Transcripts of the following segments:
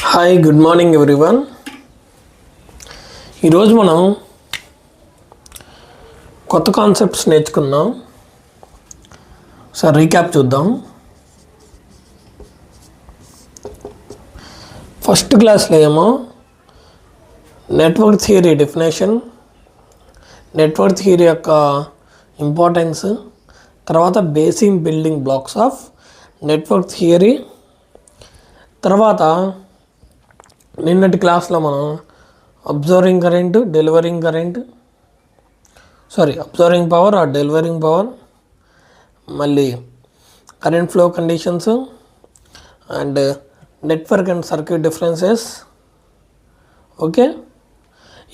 Hi good morning everyone. ఈరోజు మనం కొత్త కాన్సెప్ట్స్ నేర్చుకుందాం. సార్ రీక్యాప్ చూద్దాం. ఫస్ట్ క్లాస్లో ఏమో network theory definition, network theory యొక్క ఇంపార్టెన్స్, తర్వాత basic building blocks of network theory, తర్వాత నిన్నటి క్లాస్లో మనం absorbing power or delivering power, మళ్ళీ current flow conditions and network and circuit differences. Okay,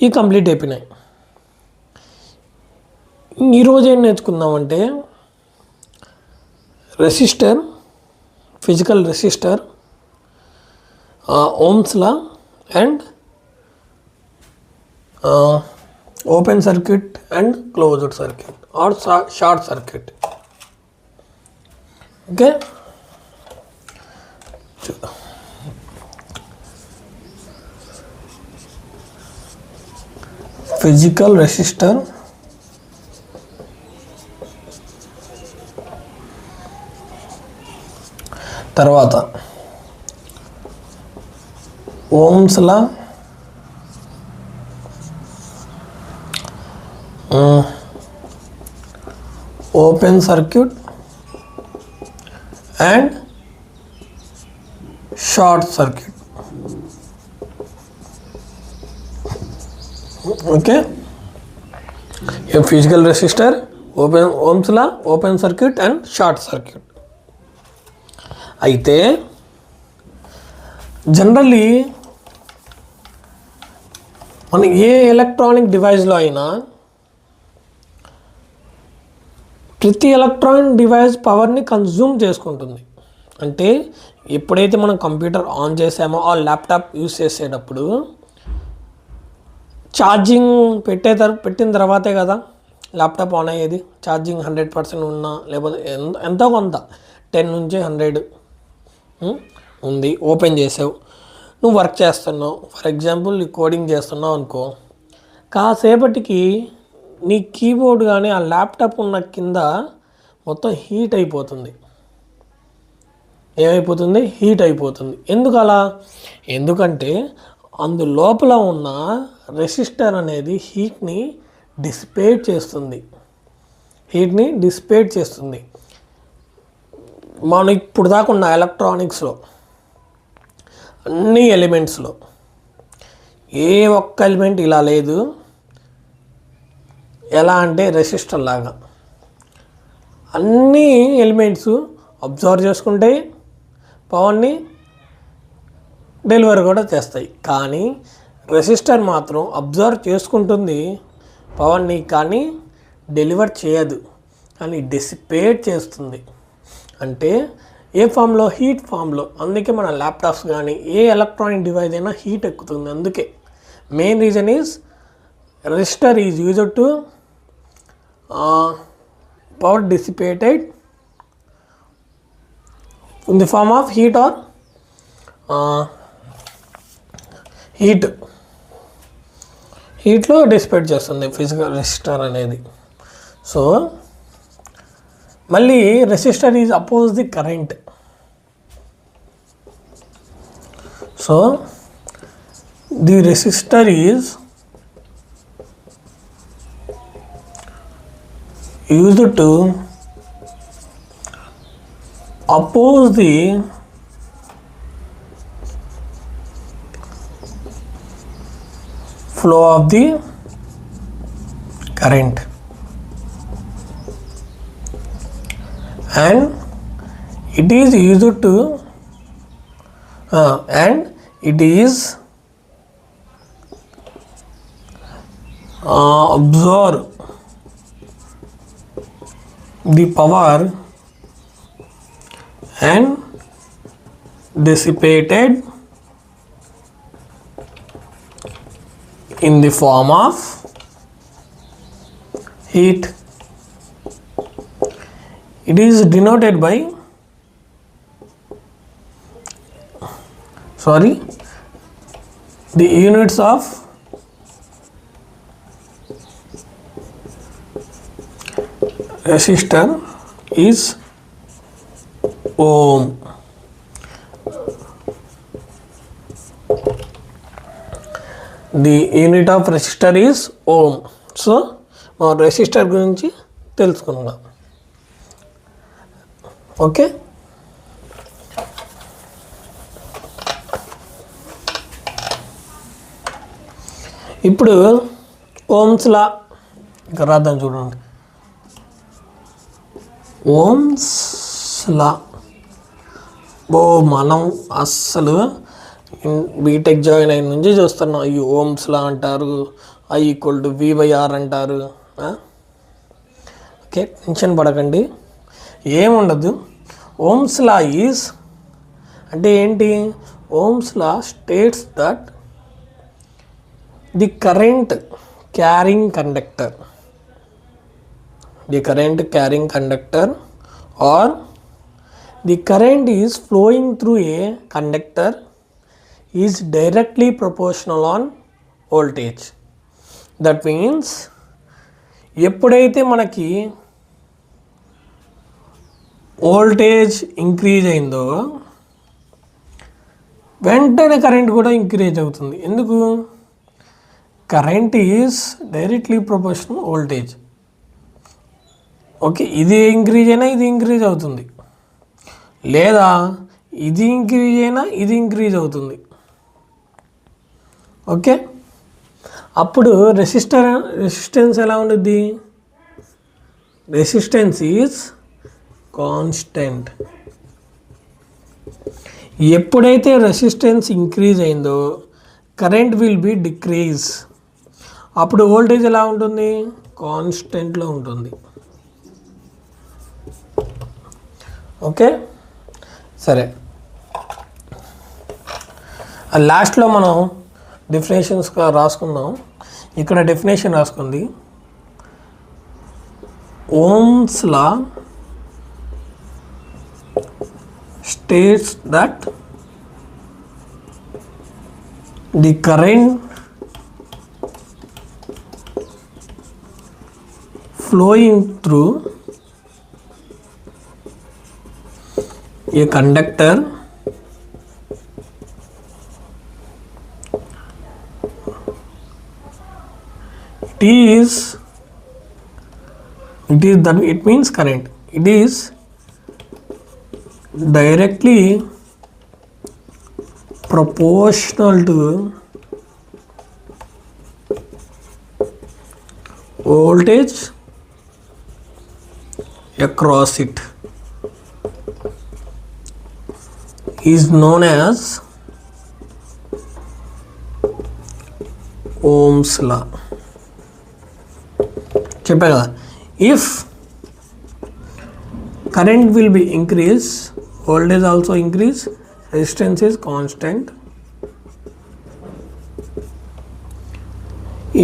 ఈ కంప్లీట్ అయిపోయినాయి. ఈరోజు ఏం నేర్చుకుందామంటే resistor, physical resistor, Ohm's law and open circuit and closed circuit or short circuit. Okay, physical resistor, తర్వాత Ohm's law, open circuit and short circuit. Okay, physical resistor, Ohm's law, open circuit and short circuit. అయితే generally మనం ఏ electronic డివైస్లో అయినా ప్రతి electronic device పవర్ని consume చేసుకుంటుంది. అంటే ఎప్పుడైతే మనం కంప్యూటర్ ఆన్ చేసామో ఆ ల్యాప్టాప్ యూస్ చేసేటప్పుడు ఛార్జింగ్ పెట్టిన తర్వాతే కదా ల్యాప్టాప్ ఆన్ అయ్యేది. ఛార్జింగ్ 100% ఉన్నా లేకపోతే ఎంతో కొంత 10 నుంచి 100 ఉంది, ఓపెన్ చేసావు, నువ్వు వర్క్ చేస్తున్నావు. ఫర్ ఎగ్జాంపుల్ నీ కోడింగ్ చేస్తున్నావు అనుకో, కాసేపటికి నీ కీబోర్డ్ కానీ ఆ ల్యాప్టాప్ ఉన్న కింద మొత్తం హీట్ అయిపోతుంది. ఏమైపోతుంది? హీట్ అయిపోతుంది. ఎందుకు అలా? ఎందుకంటే అందులోపల ఉన్న రెసిస్టర్ అనేది హీట్ని డిసిపేట్ చేస్తుంది. మనం ఇప్పుడు దాకా ఉన్న ఎలక్ట్రానిక్స్లో అన్ని ఎలిమెంట్స్లో ఏ ఒక్క ఎలిమెంట్ ఇలా లేదు. ఎలా అంటే రెసిస్టర్ లాగా అన్ని ఎలిమెంట్స్ అబ్జర్వ్ చేసుకుంటాయి, పవర్ని డెలివర్ కూడా చేస్తాయి. కానీ రెసిస్టర్ మాత్రం అబ్జర్వ్ చేసుకుంటుంది పవర్ని, కానీ డెలివర్ చేయదు, కానీ డిసిపేట్ చేస్తుంది. అంటే ఏ ఫామ్లో? హీట్ ఫామ్లో. అందుకే మన ల్యాప్టాప్స్ కానీ ఏ ఎలక్ట్రానిక్ డివైస్ అయినా హీట్ ఎక్కుతుంది. అందుకే main reason is resistor is used to power dissipated in the form of heat or హీట్లో డిసిపేట్ చేస్తుంది ఫిజికల్ రెసిస్టర్ అనేది. సో మళ్ళీ resistor is oppose the current. So the resistor is used to oppose the flow of the current, and it is used to absorb the power and dissipated in the form of heat. It is denoted by the units of resistor is ohm. The unit of resistor is ohm. So మనం resistor గురించి తెలుసుకుందాం. Okay, ఇప్పుడు Ohm's లా ఇక్కడ రాద్దాం చూడండి. Ohm's లా మనం అస్సలు BTech join అయిన నుంచి చూస్తున్నాం. ఈ ఓమ్స్ లా అంటారు, I=V/R అంటారు. ఓకే, టెన్షన్ పడకండి, ఏముండదు. ఓమ్స్ లా ఈజ్ అంటే ఏంటి? Ohm's law states that the current carrying conductor or the current is flowing through a conductor is directly proportional on voltage. That means ఎప్పుడైతే మనకి వోల్టేజ్ ఇంక్రీజ్ అయిందో వెంటనే current కూడా increase అవుతుంది. ఎందుకు? Current is directly proportional voltage. Okay, ఇది increase అయినా ఇది ఇంక్రీజ్ అవుతుంది, లేదా ఇది ఇంక్రీజ్ అయినా ఇది ఇంక్రీజ్ అవుతుంది. ఓకే, అప్పుడు రెసిస్టెన్స్ ఎలా ఉంటుంది? Resistance is constant. ఎప్పుడైతే రెసిస్టెన్స్ ఇంక్రీజ్ అయిందో కరెంట్ విల్ బి డిక్రీజ్. అప్పుడు వోల్టేజ్ ఎలా ఉంటుంది? కాన్స్టెంట్లో ఉంటుంది. ఓకే, సరే, లాస్ట్లో మనం డెఫినేషన్స్గా రాసుకుందాం. ఇక్కడ డెఫినేషన్ రాసుకుంది. Ohm's law states that the current flowing through a conductor it means current. It is directly proportional to voltage across it, is known as Ohm's law. చెప్పా కదా, if current will be increase, voltage also increase, resistance is constant.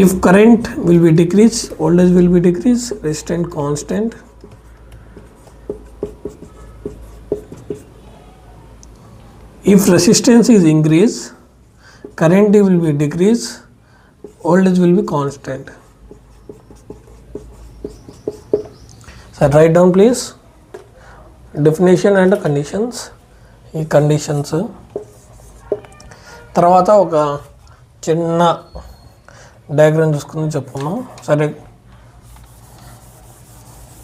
If current will be decrease, voltage will be decrease, resistance constant. If resistance is increase, current will be decrease, voltage will be constant. So write down please definition and conditions. ఈ conditions తర్వాత ఒక చిన్న diagram చూసుకుని చెప్పుకున్నాం. సరే,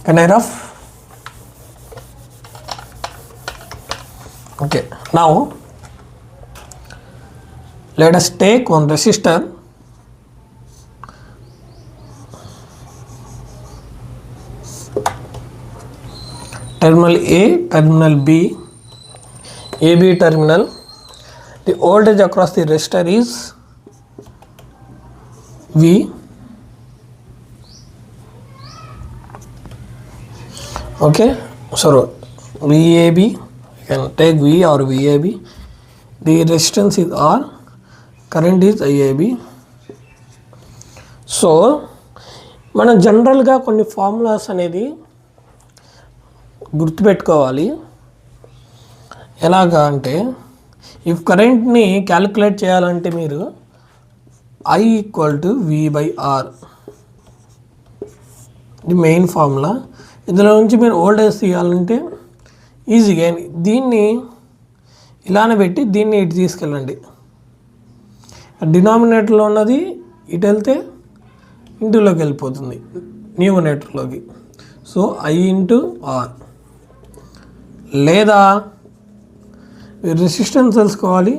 can I rough? Okay, now let us take one resistor. Terminal A, terminal B, AB terminal. The voltage across the resistor is V. Okay, so VAB, you can take V or VAB. The resistance is R, current is IAB. So మనం జనరల్గా కొన్ని formulas అనేది గుర్తుపెట్టుకోవాలి. ఎలాగా అంటే, if కరెంట్ని calculate చేయాలంటే మీరు I ఈక్వల్ టు V/R. ఇది మెయిన్ ఫార్ములా. ఇందులో నుంచి మీరు ఓల్డేజ్ తీయాలంటే ఈజీగా దీన్ని ఇలానే పెట్టి దీన్ని ఇటు తీసుకెళ్ళండి. డినామినేటర్లో ఉన్నది ఇటు వెళ్తే ఇంటూలోకి వెళ్ళిపోతుంది, న్యూమినేటర్లోకి. So I/R. లేదా రెసిస్టెన్స్ తెలుసుకోవాలి,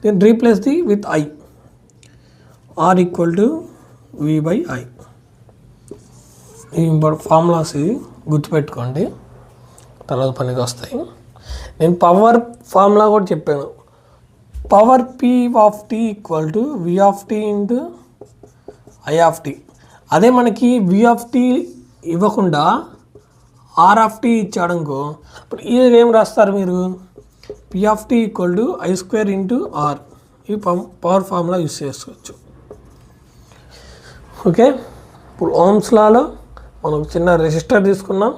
then replace the with I. R equal to V/I. ఈ ఫార్ములాస్ ఇది గుర్తుపెట్టుకోండి, తర్వాత పనికి వస్తాయి. నేను పవర్ ఫార్ములా కూడా చెప్పాను. Power P/T equal to V/T into I/T. అదే మనకి V/T ఇవ్వకుండా R/T ఇచ్చాడనుకో, ఇప్పుడు ఇది ఏం రాస్తారు మీరు? P/T equal to I² into R. ఈ పవర్ ఫార్ములా యూస్ చేసుకోవచ్చు. ఓకే, ఇప్పుడు ఓమ్స్ లాలో మనం చిన్న రెసిస్టర్ తీసుకున్నాం,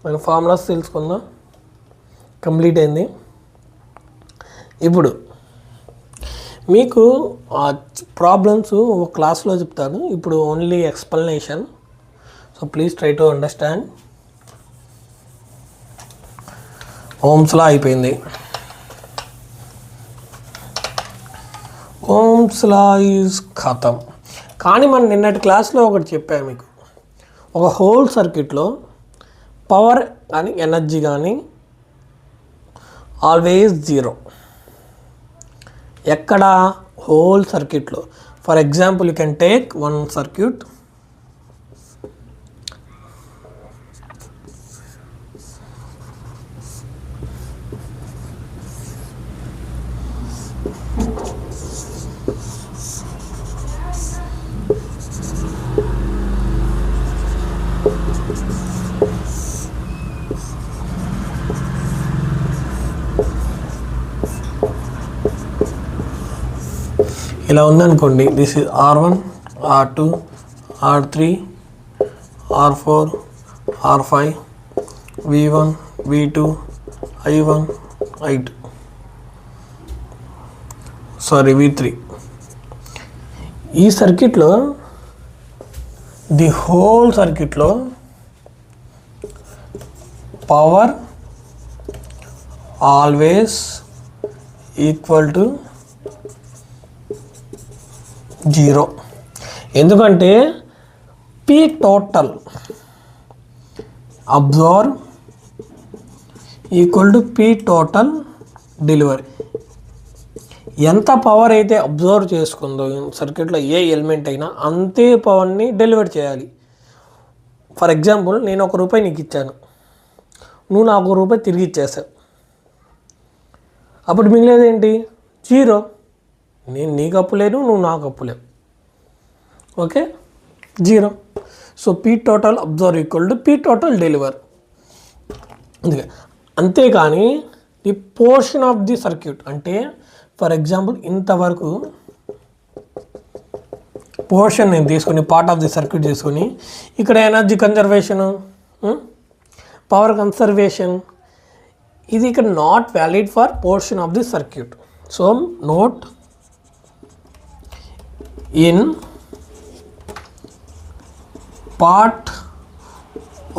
మన ఫార్ములాస్ తెలుసుకుందాం. కంప్లీట్ అయింది. ఇప్పుడు మీకు ఆ ప్రాబ్లమ్స్ ఒక క్లాస్లో చెప్తాను, ఇప్పుడు only explanation. So please try to understand. Ohm's law అయిపోయింది. ఓమ్స్ లా ఈజ్ ఖతం. కానీ మనం నిన్నటి క్లాస్లో ఒకటి చెప్పాను మీకు, ఒక హోల్ సర్క్యూట్లో పవర్ కానీ ఎనర్జీ కానీ ఆల్వేస్ జీరో. ఎక్కడ? హోల్ సర్క్యూట్లో. For example you can take one circuit. ఇలా ఉందనుకోండి, this is R1, R2, R3, R4, R5, V1, V2, I1, I2, sorry V3. ఈ సర్క్యూట్లో, ది హోల్ సర్క్యూట్లో power always equal to zero. ఎందుకంటే P total absorb equal to P total delivery. ఎంత power అయితే observe చేసుకుందో సర్క్యూట్లో ఏ element అయినా అంతే పవర్ని డెలివర్ చేయాలి. ఫర్ ఎగ్జాంపుల్, నేను ₹1 నీకు ఇచ్చాను, నువ్వు నాకు ₹1 తిరిగి ఇచ్చేసావు. అప్పుడు మిగిలేదు ఏంటి? జీరో. నేను నీకు అప్పులేను, నువ్వు నాకు అప్పులేవు. Okay, zero. So P total absorb equal to P total deliver. అందుకే అంతేకాని the portion of the circuit అంటే, ఫర్ ఎగ్జాంపుల్ ఇంతవరకు పోర్షన్ నేను తీసుకొని, పార్ట్ ఆఫ్ ది సర్క్యూట్ తీసుకొని, ఇక్కడ ఎనర్జీ కన్జర్వేషను, పవర్ కన్సర్వేషన్, ఇది ఇక్కడ not valid for portion of the circuit. So note in part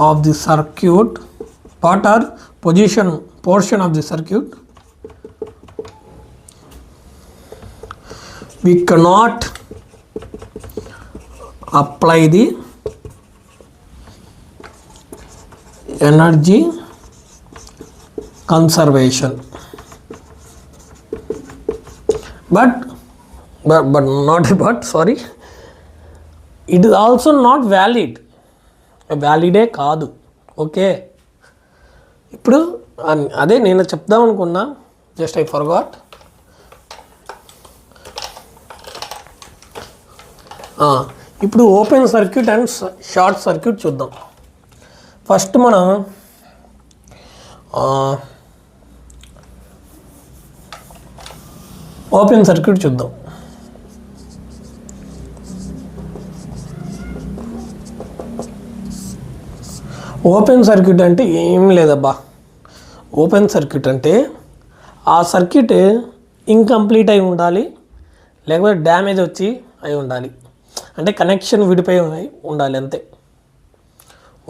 of the circuit, part or portion of the circuit, we cannot apply the energy conservation, but it is also not valid. వ్యాలిడే కాదు. Okay, ఇప్పుడు అదే నేను చెప్దాం అనుకున్నా, just I forgot. ఇప్పుడు open circuit and short circuit చూద్దాం. First మనం open circuit చూద్దాం. ఓపెన్ సర్క్యూట్ అంటే ఏం లేదబ్బా. ఓపెన్ సర్క్యూట్ అంటే ఆ సర్క్యూట్ ఇన్కంప్లీట్ అయి ఉండాలి, లేకపోతే డ్యామేజ్ వచ్చి అయి ఉండాలి, అంటే కనెక్షన్ విడిపోయి ఉండాలి అంతే.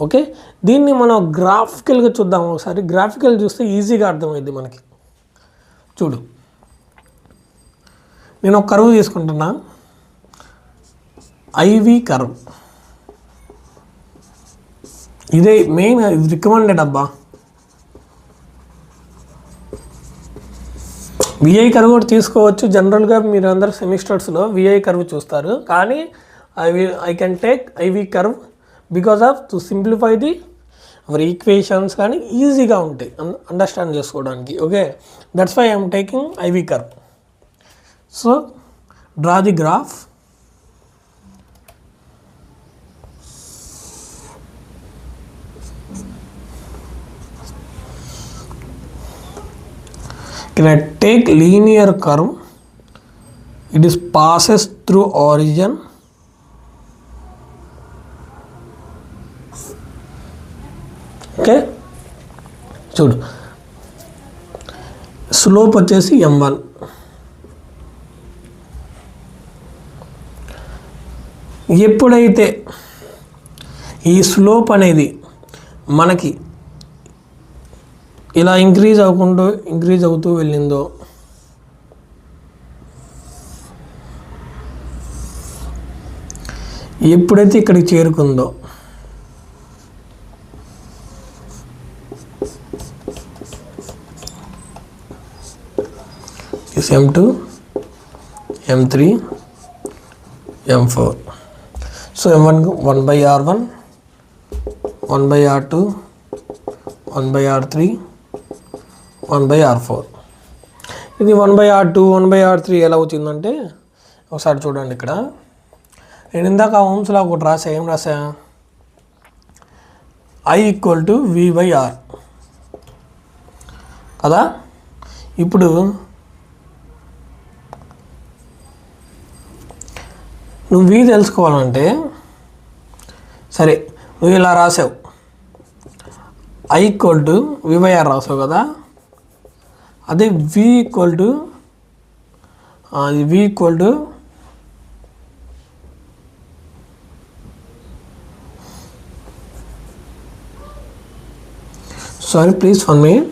ఓకే, దీన్ని మనం గ్రాఫికల్గా చూద్దాం ఒకసారి. గ్రాఫికల్ చూస్తే ఈజీగా అర్థమైంది మనకి. చూడు, నేను ఒక కర్వ్ తీసుకుంటున్నా, ఐవి కర్వ్. ఇదే మెయిన్, ఇది రికమెండెడ్ అబ్బా. విఐ కర్వ్ కూడా తీసుకోవచ్చు. జనరల్గా మీరు అందరు సెమిస్టర్స్లో విఐ కర్వ్ చూస్తారు, కానీ I can take IV curve because of to simplify the our equations, కానీ ఈజీగా ఉంటాయి అండర్స్టాండ్ చేసుకోవడానికి. Okay, that's why I'm taking IV curve. So draw the graph. Can I take linear curve? It is passes through origin. Okay, చూడు, slope వచ్చేసి m1. ఎప్పుడైతే ఈ slope అనేది మనకి ఇలా ఇంక్రీజ్ అవుతూ వెళ్ళిందో, ఎప్పుడైతే ఇక్కడికి చేరుకుందో, m2, m3, m4. So m1 1/r1, 1/r2, 1/r3, 1/r4. ఇది 1/r2, 1/r3 ఎలా వచ్చిందంటే ఒకసారి చూడండి. ఇక్కడ నేను ఇందాక ఓమ్స్లో ఒకటి రాసా. ఏం రాసా? I = v/r కదా. ఇప్పుడు నువ్వు v తెలుసుకోవాలంటే, సరే నువ్వు ఇలా రాసావు, I = v/r రాసావు కదా. అదే v = sorry please 1 minute,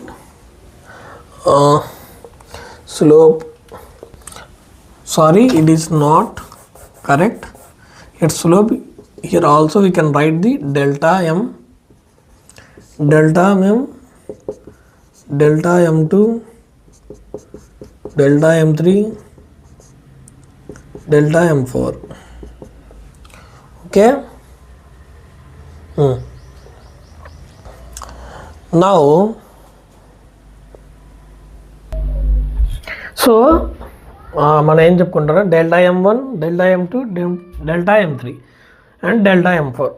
slope, sorry it is not correct. Its slope here also we can write the delta m, delta m, delta m2, delta m3, delta m4. Okay, now so మనం ఏం చెప్పుకుంటారు, delta m1, delta m2, delta m3 and delta m4.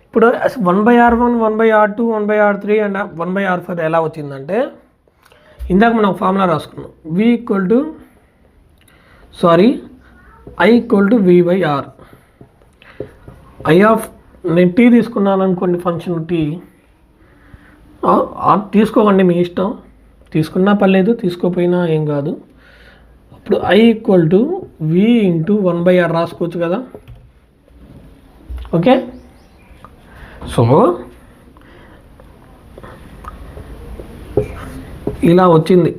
ఇప్పుడు 1/r1, 1/r2, 1/r3 and 1/r4 ఎలా వచ్చిందంటే, ఇందాక మనం formula రాసుకున్నాం. I = v/r. I of నేను టీ తీసుకున్నాను అనుకోండి, ఫంక్షన్ టీ తీసుకోకండి మీ ఇష్టం, తీసుకున్నా పర్లేదు, తీసుకోపోయినా ఏం కాదు. ఇప్పుడు I = v × 1/r రాసుకోవచ్చు కదా. ఓకే, సో ఇలా వచ్చింది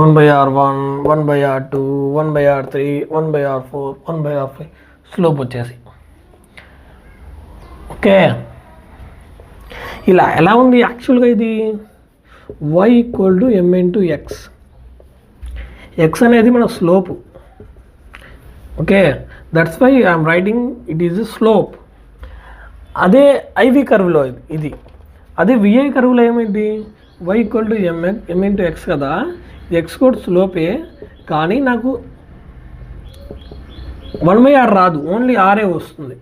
1/r1, 1/r2, 1/r3, 1/r4, 1/r5 slope వచ్చేసి. ఓకే, ఇలా ఎలా ఉంది యాక్చువల్గా ఇది y = m × x. x అనేది మన slope. Okay, that's why I'm writing it is slope. అదే ఐవి కర్వ్లో ఇది, అదే విఐ కర్వ్లో ఏమైంది, y = m × x కదా. x కూడా స్లోపే, కానీ నాకు 1/r రాదు, ఓన్లీ ఆరే వస్తుంది.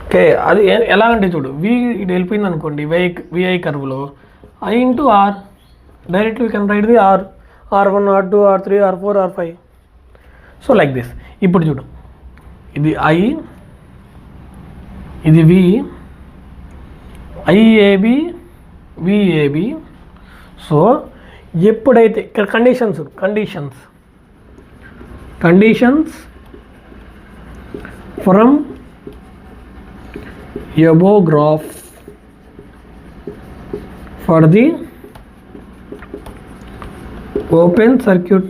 ఓకే, అది ఎలా అంటే చూడు, v ఇది వెళ్ళిపోయింది అనుకోండి విఐ కర్వ్లో, I × r directly we can write the r1, r2, r3, r4, r5. So like this. ఇప్పుడు చూడు, ఇది I, ఇది v, IAB, VAB. సో ఎప్పుడైతే ఇక్కడ conditions conditions from above graph for the open circuit.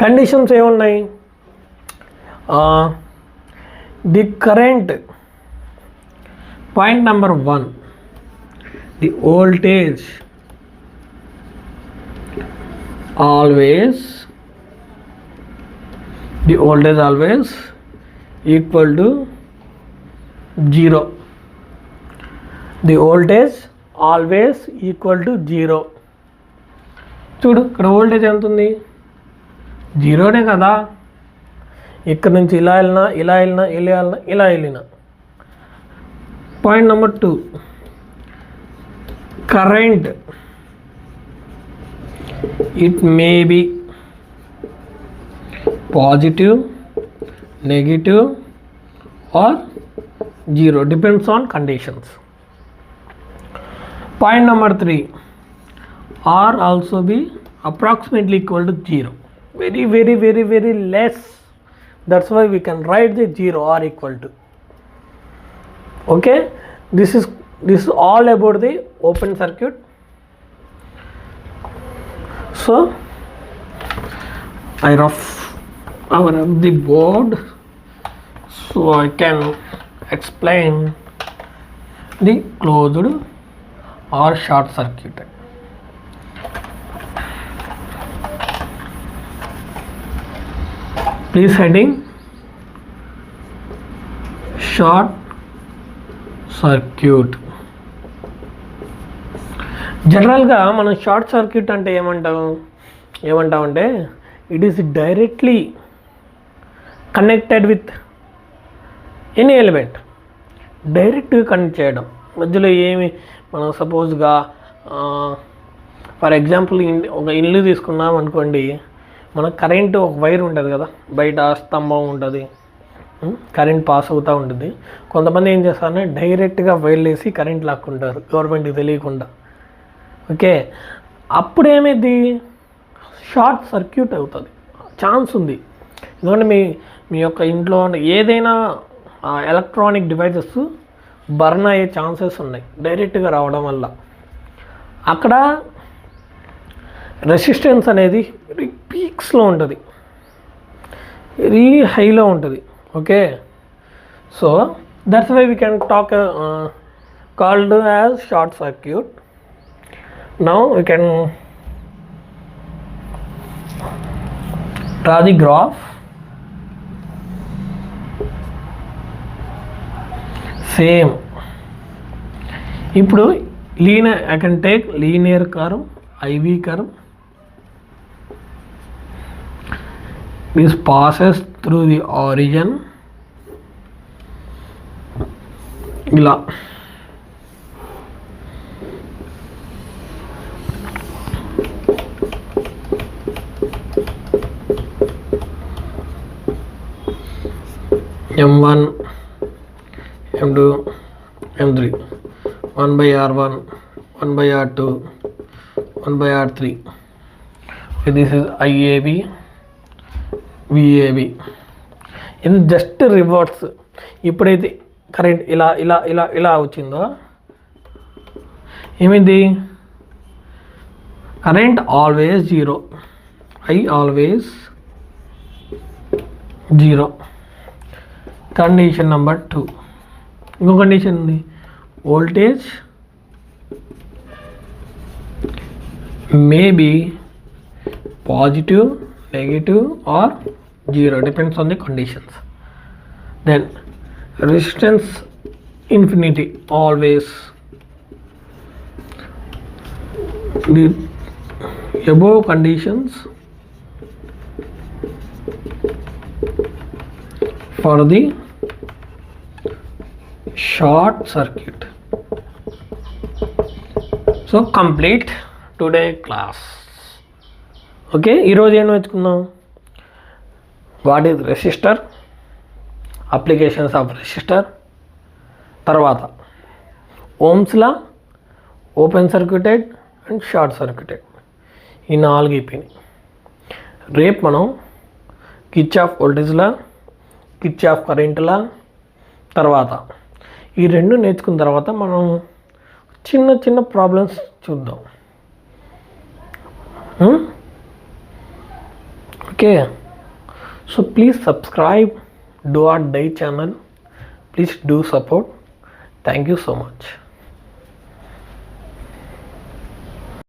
Conditions ఏమున్నాయి? The current, point number 1, the voltage always equal to 0. The voltage always equal to 0. చూడు ఇక్కడ voltage ఎంత ఉంది? 0నే కదా. ఇక్కడ నుంచి ఇలా వెళ్ళినా. Point number 2, current, it may be positive, negative or 0, depends on conditions. Point number 3, R also be approximately equal to 0, very less. That's why we can write the 0 R equal to. Okay, this is all about the open circuit. So I rough the board so I can explain the closed or short circuit. Please heading short circuit. జనరల్గా మనం short circuit అంటే ఏమంటామంటే it is directly connected with any element. డైరెక్ట్గా connect చేయడం, మధ్యలో ఏమి మనం సపోజ్గా for example ఒక ఇల్లు తీసుకున్నాం అనుకోండి, మనకు కరెంటు ఒక వైర్ ఉంటుంది కదా, బయట స్తంభం ఉంటుంది, కరెంట్ పాస్ అవుతూ ఉంటుంది. కొంతమంది ఏం చేస్తారంటే డైరెక్ట్గా వైర్లు వేసి కరెంట్ లాక్కుంటారు గవర్నమెంట్కి తెలియకుండా. ఓకే, అప్పుడేమైంది? షార్ట్ సర్క్యూట్ అవుతుంది, ఛాన్స్ ఉంది. ఎందుకంటే మీ యొక్క ఇంట్లో ఏదైనా ఎలక్ట్రానిక్ డివైజెస్ బర్న్ అయ్యే ఛాన్సెస్ ఉన్నాయి డైరెక్ట్గా రావడం వల్ల. అక్కడ రెసిస్టెన్స్ అనేది వెరీ పీక్స్లో ఉంటుంది, వెరీ హైలో ఉంటుంది. Okay, so that's why we can talk called as short circuit. Now we can draw the graph. Same. ఇప్పుడు I can take linear curve, IV curve. This passes through the origin. ఇలా M1, M2, M3, 1 by R1, 1 by R2, 1 by R3. Okay, this is IAB, VAB. ఇది just reverse. ఇప్పుడైతే current ఇలా వచ్చిందో ఏమైంది? Current always 0, I always 0. Condition number 2. ఇంకో condition ఉంది, voltage may be positive, negative or 0, depends on the conditions. Then resistance infinity always. The above conditions for the short circuit. So complete today class. Okay, ఈరోజు ఏం నేర్చుకున్నాం? What is resistor, applications of resistor, తర్వాత Ohm's law, open circuited and short circuited, ఈ 4 అయిపోయినాయి. రేపు మనం Kirchhoff voltage law, Kirchhoff current law, తర్వాత ఈ రెండు నేర్చుకున్న తర్వాత మనం చిన్న చిన్న ప్రాబ్లమ్స్ చూద్దాం. Okay, so please subscribe Do or Die channel. Please do support. Thank you so much.